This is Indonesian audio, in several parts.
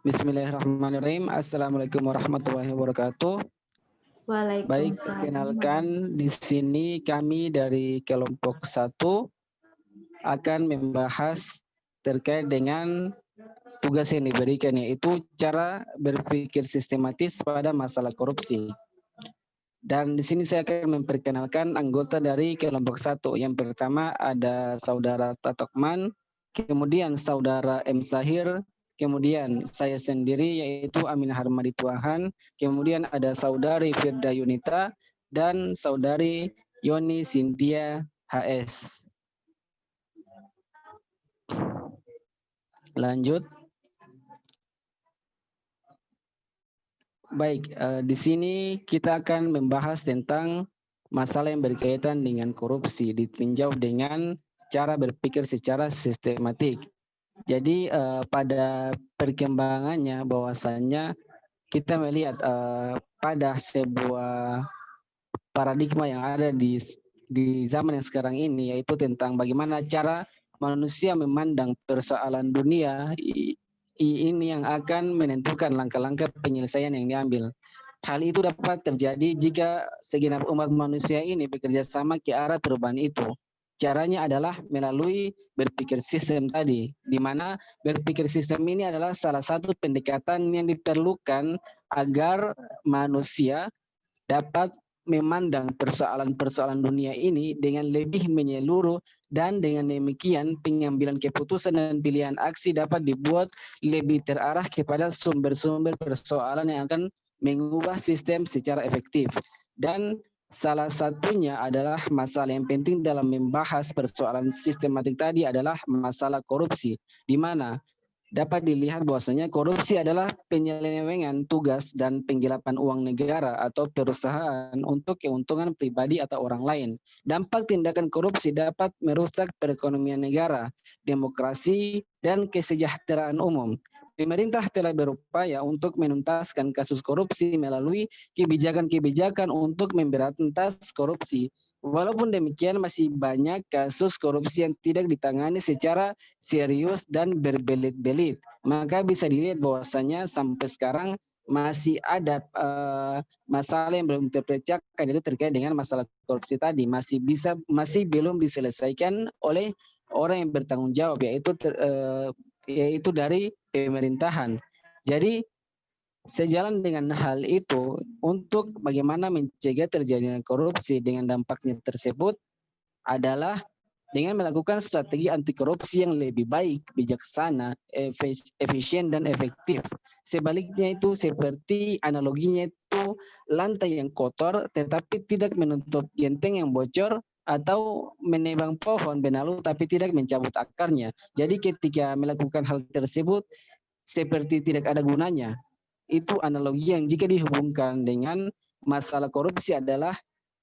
Bismillahirrahmanirrahim. Assalamualaikum warahmatullahi wabarakatuh. Baik, Waalaikumsalam. perkenalkan di sini kami dari kelompok 1 akan membahas terkait dengan tugas yang diberikan, yaitu cara berpikir sistematis pada masalah korupsi. Dan di sini saya akan memperkenalkan anggota dari kelompok 1. Yang pertama ada Saudara Tatokman, kemudian Saudara M. Sahir, kemudian saya sendiri yaitu Amin Harmadi Tuahan, kemudian ada Saudari Firda Yunita, dan Saudari Yoni Sintia HS. Lanjut. Baik, di sini kita akan membahas tentang masalah yang berkaitan dengan korupsi ditinjau dengan cara berpikir secara sistematik. Jadi pada perkembangannya bahwasannya kita melihat pada sebuah paradigma yang ada di zaman yang sekarang ini, yaitu tentang bagaimana cara manusia memandang persoalan dunia ini yang akan menentukan langkah-langkah penyelesaian yang diambil. Hal itu dapat terjadi jika segenap umat manusia ini bekerja sama ke arah perubahan itu. Caranya adalah melalui berpikir sistem tadi, di mana berpikir sistem ini adalah salah satu pendekatan yang diperlukan agar manusia dapat memandang persoalan-persoalan dunia ini dengan lebih menyeluruh, dan dengan demikian pengambilan keputusan dan pilihan aksi dapat dibuat lebih terarah kepada sumber-sumber persoalan yang akan mengubah sistem secara efektif. Dan salah satunya adalah masalah yang penting dalam membahas persoalan sistematik tadi adalah masalah korupsi, di mana dapat dilihat bahwasanya korupsi adalah penyelewengan tugas dan penggelapan uang negara atau perusahaan untuk keuntungan pribadi atau orang lain. Dampak tindakan korupsi dapat merusak perekonomian negara, demokrasi, dan kesejahteraan umum. Pemerintah telah berupaya untuk menuntaskan kasus korupsi melalui kebijakan-kebijakan untuk memberantas korupsi. Walaupun demikian, masih banyak kasus korupsi yang tidak ditangani secara serius dan berbelit-belit. Maka bisa dilihat bahwasanya sampai sekarang masih ada masalah yang belum terpecahkan, itu terkait dengan masalah korupsi tadi, masih belum diselesaikan oleh orang yang bertanggung jawab, yaitu dari pemerintahan. Jadi sejalan dengan hal itu, untuk bagaimana mencegah terjadinya korupsi dengan dampaknya tersebut adalah dengan melakukan strategi anti korupsi yang lebih baik, bijaksana, efisien, dan efektif. Sebaliknya itu seperti analoginya itu lantai yang kotor tetapi tidak menutup genteng yang bocor, atau menebang pohon benalu tapi tidak mencabut akarnya. Jadi ketika melakukan hal tersebut seperti tidak ada gunanya. Itu analogi yang jika dihubungkan dengan masalah korupsi adalah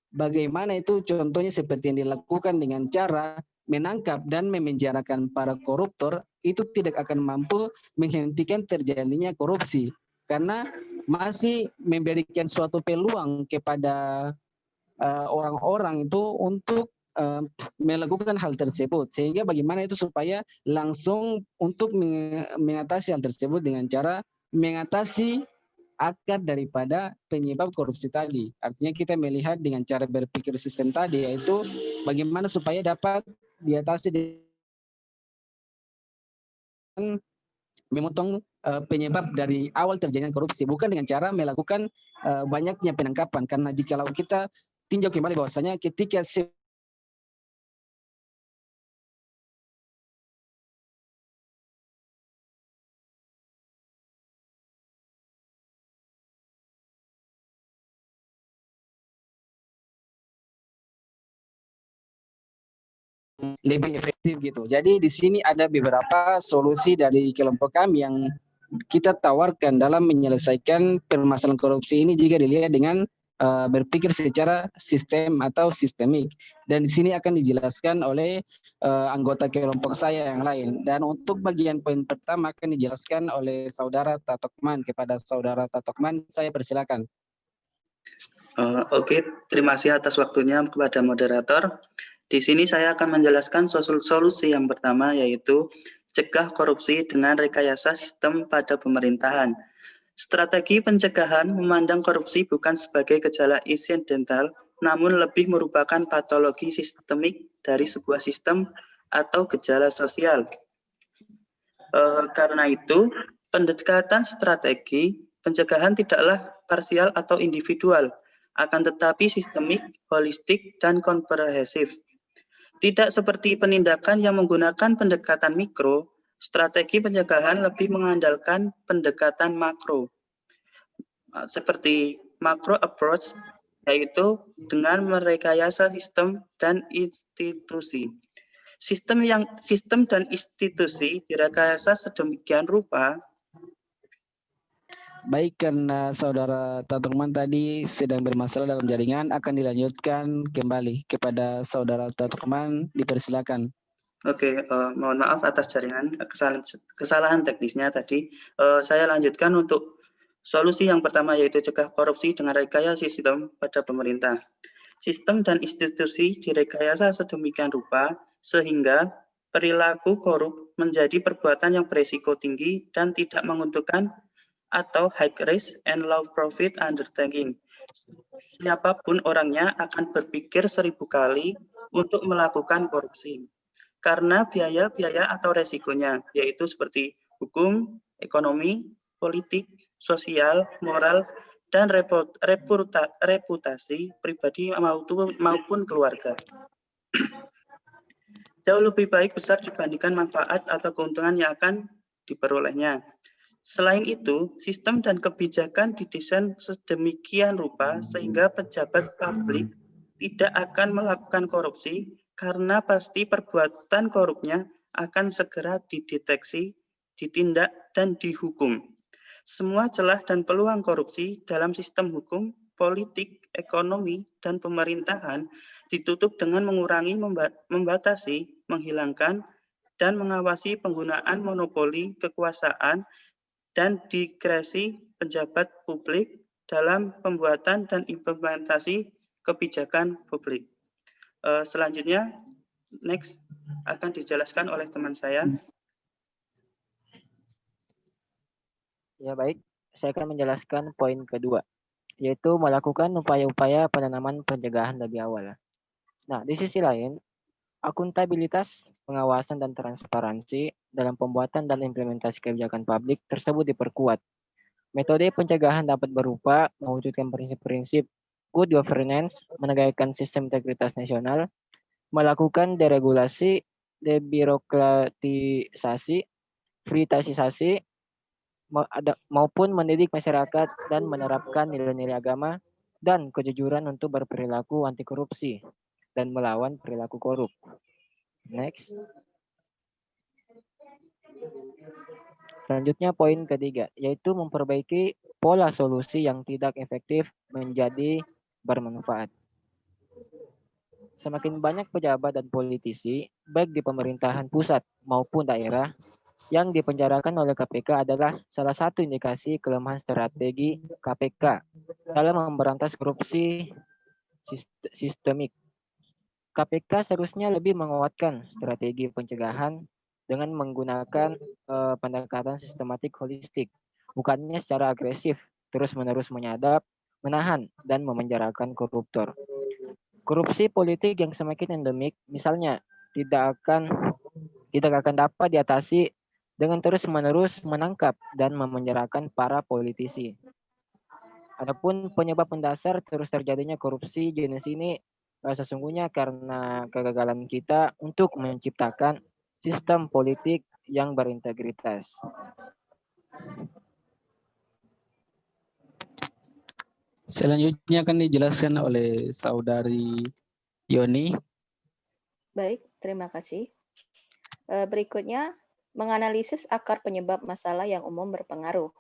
bagaimana itu contohnya seperti yang dilakukan dengan cara menangkap dan memenjarakan para koruptor, itu tidak akan mampu menghentikan terjadinya korupsi karena masih memberikan suatu peluang kepada orang-orang itu untuk melakukan hal tersebut, sehingga bagaimana itu supaya langsung untuk mengatasi hal tersebut dengan cara mengatasi akar daripada penyebab korupsi tadi. Artinya kita melihat dengan cara berpikir sistem tadi, yaitu bagaimana supaya dapat diatasi dengan memotong penyebab dari awal terjadinya korupsi, bukan dengan cara melakukan banyaknya penangkapan. Karena jikalau kita tinjau kembali bahwasanya ketika lebih efektif gitu. Jadi di sini ada beberapa solusi dari kelompok kami yang kita tawarkan dalam menyelesaikan permasalahan korupsi ini jika dilihat dengan berpikir secara sistem atau sistemik. Dan di sini akan dijelaskan oleh anggota kelompok saya yang lain. Dan untuk bagian poin pertama akan dijelaskan oleh Saudara Tatokman. Kepada Saudara Tatokman, saya persilakan. Oke, terima kasih atas waktunya kepada moderator. Di sini saya akan menjelaskan solusi yang pertama, yaitu cegah korupsi dengan rekayasa sistem pada pemerintahan. Strategi pencegahan memandang korupsi bukan sebagai gejala insidental, namun lebih merupakan patologi sistemik dari sebuah sistem atau gejala sosial. Karena itu, pendekatan strategi pencegahan tidaklah parsial atau individual, akan tetapi sistemik, holistik, dan komprehensif. Tidak seperti penindakan yang menggunakan pendekatan mikro, strategi pencegahan lebih mengandalkan pendekatan makro. Seperti macro approach, yaitu dengan merekayasa sistem dan institusi. Sistem dan institusi direkayasa sedemikian rupa. Baik, karena saudara Taturman tadi sedang bermasalah dalam jaringan, akan dilanjutkan kembali kepada saudara Taturman, dipersilakan. Oke, mohon maaf atas jaringan, kesalahan teknisnya tadi. Saya lanjutkan untuk solusi yang pertama, yaitu cegah korupsi dengan rekayasa sistem pada pemerintah. Sistem dan institusi direkayasa sedemikian rupa sehingga perilaku korup menjadi perbuatan yang berisiko tinggi dan tidak menguntungkan atau high risk and low profit undertaking. Siapapun orangnya akan berpikir 1000 kali untuk melakukan korupsi. Karena biaya-biaya atau resikonya, yaitu seperti hukum, ekonomi, politik, sosial, moral, dan reputasi pribadi maupun keluarga. Jauh lebih baik besar dibandingkan manfaat atau keuntungan yang akan diperolehnya. Selain itu, sistem dan kebijakan didesain sedemikian rupa sehingga pejabat publik tidak akan melakukan korupsi karena pasti perbuatan korupnya akan segera dideteksi, ditindak, dan dihukum. Semua celah dan peluang korupsi dalam sistem hukum, politik, ekonomi, dan pemerintahan ditutup dengan mengurangi, membatasi, menghilangkan, dan mengawasi penggunaan monopoli kekuasaan dan diskresi pejabat publik dalam pembuatan dan implementasi kebijakan publik. Selanjutnya, next akan dijelaskan oleh teman saya. Ya baik, saya akan menjelaskan poin kedua, yaitu melakukan upaya-upaya penanaman pencegahan lebih awal. Nah, di sisi lain, akuntabilitas, pengawasan, dan transparansi dalam pembuatan dan implementasi kebijakan publik tersebut diperkuat. Metode pencegahan dapat berupa mewujudkan prinsip-prinsip good governance, menegakkan sistem integritas nasional, melakukan deregulasi, debirokratisasi, privatisasi, maupun mendidik masyarakat dan menerapkan nilai-nilai agama dan kejujuran untuk berperilaku anti korupsi dan melawan perilaku korup. Next. Selanjutnya poin ketiga, yaitu memperbaiki pola solusi yang tidak efektif menjadi bermanfaat. Semakin banyak pejabat dan politisi, baik di pemerintahan pusat maupun daerah, yang dipenjarakan oleh KPK adalah salah satu indikasi kelemahan strategi KPK dalam memberantas korupsi sistemik. KPK seharusnya lebih menguatkan strategi pencegahan dengan menggunakan pendekatan sistematik holistik, bukannya secara agresif, terus-menerus menyadap, menahan, dan memenjarakan koruptor. Korupsi politik yang semakin endemik, misalnya, tidak akan dapat diatasi dengan terus-menerus menangkap dan memenjarakan para politisi. Adapun penyebab mendasar terus terjadinya korupsi jenis ini sesungguhnya karena kegagalan kita untuk menciptakan sistem politik yang berintegritas. Selanjutnya akan dijelaskan oleh saudari Yoni. Baik, terima kasih. Berikutnya, menganalisis akar penyebab masalah yang umum berpengaruh.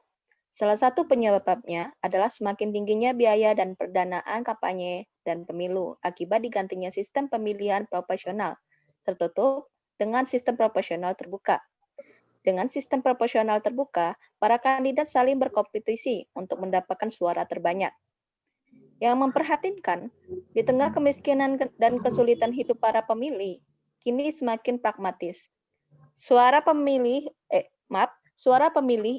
Salah satu penyebabnya adalah semakin tingginya biaya dan pendanaan kampanye dan pemilu akibat digantinya sistem pemilihan proporsional tertutup dengan sistem proporsional terbuka. Dengan sistem proporsional terbuka, para kandidat saling berkompetisi untuk mendapatkan suara terbanyak. Yang memperhatinkan, di tengah kemiskinan dan kesulitan hidup para pemilih, kini semakin pragmatis. Suara pemilih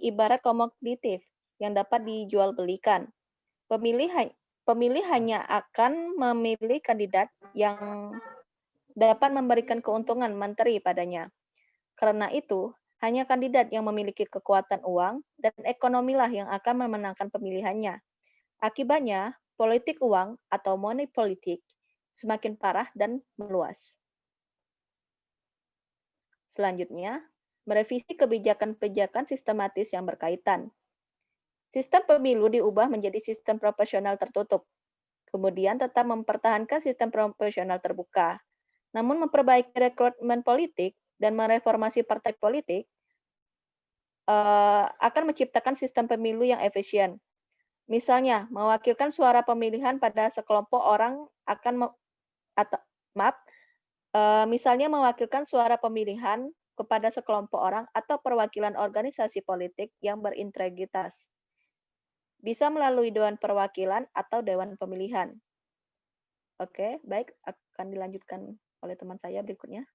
ibarat komoditif yang dapat dijual belikan. Pemilih hanya akan memilih kandidat yang dapat memberikan keuntungan materi padanya. Karena itu, hanya kandidat yang memiliki kekuatan uang dan ekonomilah yang akan memenangkan pemilihannya. Akibatnya, politik uang atau money politik semakin parah dan meluas. Selanjutnya, merevisi kebijakan-kebijakan sistematis yang berkaitan. Sistem pemilu diubah menjadi sistem proporsional tertutup. Kemudian tetap mempertahankan sistem proporsional terbuka. Namun memperbaiki rekrutmen politik dan mereformasi partai politik akan menciptakan sistem pemilu yang efisien. Misalnya, mewakilkan suara pemilihan pada sekelompok orang misalnya mewakilkan suara pemilihan kepada sekelompok orang atau perwakilan organisasi politik yang berintegritas. Bisa melalui Dewan Perwakilan atau Dewan Pemilihan. Oke, baik, akan dilanjutkan oleh teman saya berikutnya.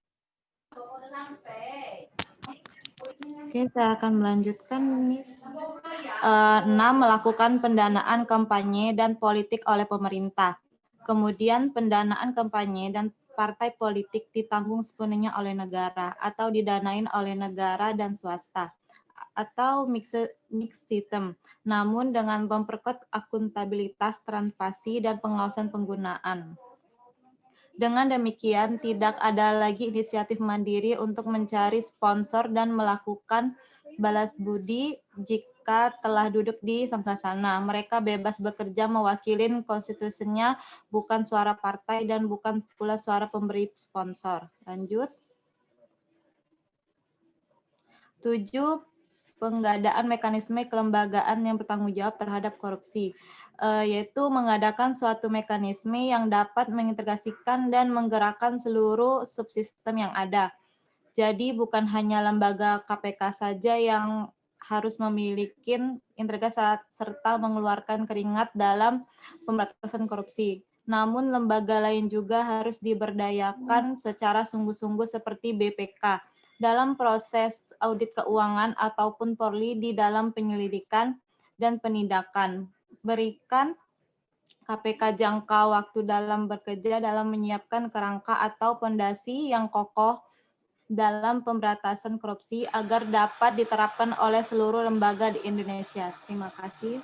Oke, saya akan melanjutkan. 6. Melakukan pendanaan kampanye dan politik oleh pemerintah. Kemudian pendanaan kampanye dan partai politik ditanggung sepenuhnya oleh negara atau didanain oleh negara dan swasta atau mixed system, namun dengan memperkuat akuntabilitas, transparansi, dan pengawasan penggunaan. Dengan demikian, tidak ada lagi inisiatif mandiri untuk mencari sponsor dan melakukan balas budi jika telah duduk di sangkasana. Mereka bebas bekerja mewakili konstitusinya, bukan suara partai dan bukan pula suara pemberi sponsor. Lanjut. 7. Penggadaan mekanisme kelembagaan yang bertanggung jawab terhadap korupsi, yaitu mengadakan suatu mekanisme yang dapat mengintegrasikan dan menggerakkan seluruh subsistem yang ada. Jadi bukan hanya lembaga KPK saja yang harus memiliki integritas serta mengeluarkan keringat dalam pemberantasan korupsi. Namun lembaga lain juga harus diberdayakan secara sungguh-sungguh seperti BPK dalam proses audit keuangan ataupun Polri di dalam penyelidikan dan penindakan. Berikan KPK jangka waktu dalam bekerja dalam menyiapkan kerangka atau fondasi yang kokoh dalam pemberantasan korupsi agar dapat diterapkan oleh seluruh lembaga di Indonesia. Terima kasih.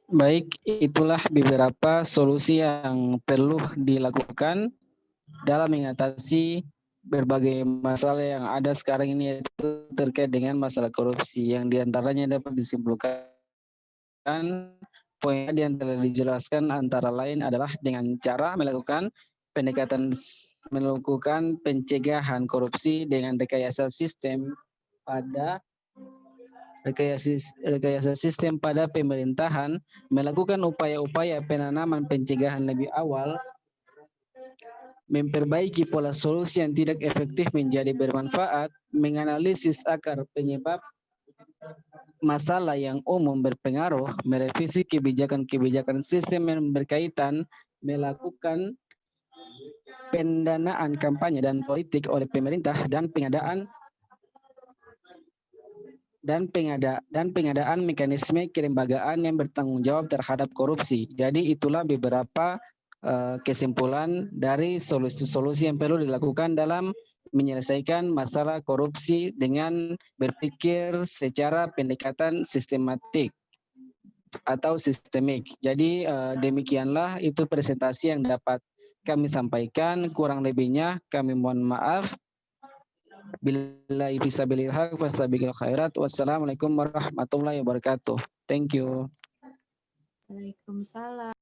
Baik, itulah beberapa solusi yang perlu dilakukan dalam mengatasi berbagai masalah yang ada sekarang ini, yaitu terkait dengan masalah korupsi, yang diantaranya dapat disimpulkan poin yang telah dijelaskan antara lain adalah dengan cara melakukan pencegahan korupsi dengan rekayasa sistem pada pemerintahan, melakukan upaya-upaya penanaman pencegahan lebih awal, memperbaiki pola solusi yang tidak efektif menjadi bermanfaat, menganalisis akar penyebab masalah yang umum berpengaruh, merevisi kebijakan-kebijakan sistem yang berkaitan, melakukan pendanaan kampanye dan politik oleh pemerintah, dan pengadaan mekanisme kelembagaan yang bertanggung jawab terhadap korupsi. Jadi itulah beberapa kesimpulan dari solusi-solusi yang perlu dilakukan dalam menyelesaikan masalah korupsi dengan berpikir secara pendekatan sistematik atau sistemik. Jadi demikianlah itu presentasi yang dapat kami sampaikan. Kurang lebihnya kami mohon maaf. Billahi fisabilil haq wasabiqil khairat. Wassalamualaikum warahmatullahi wabarakatuh. Thank you. Waalaikumsalam.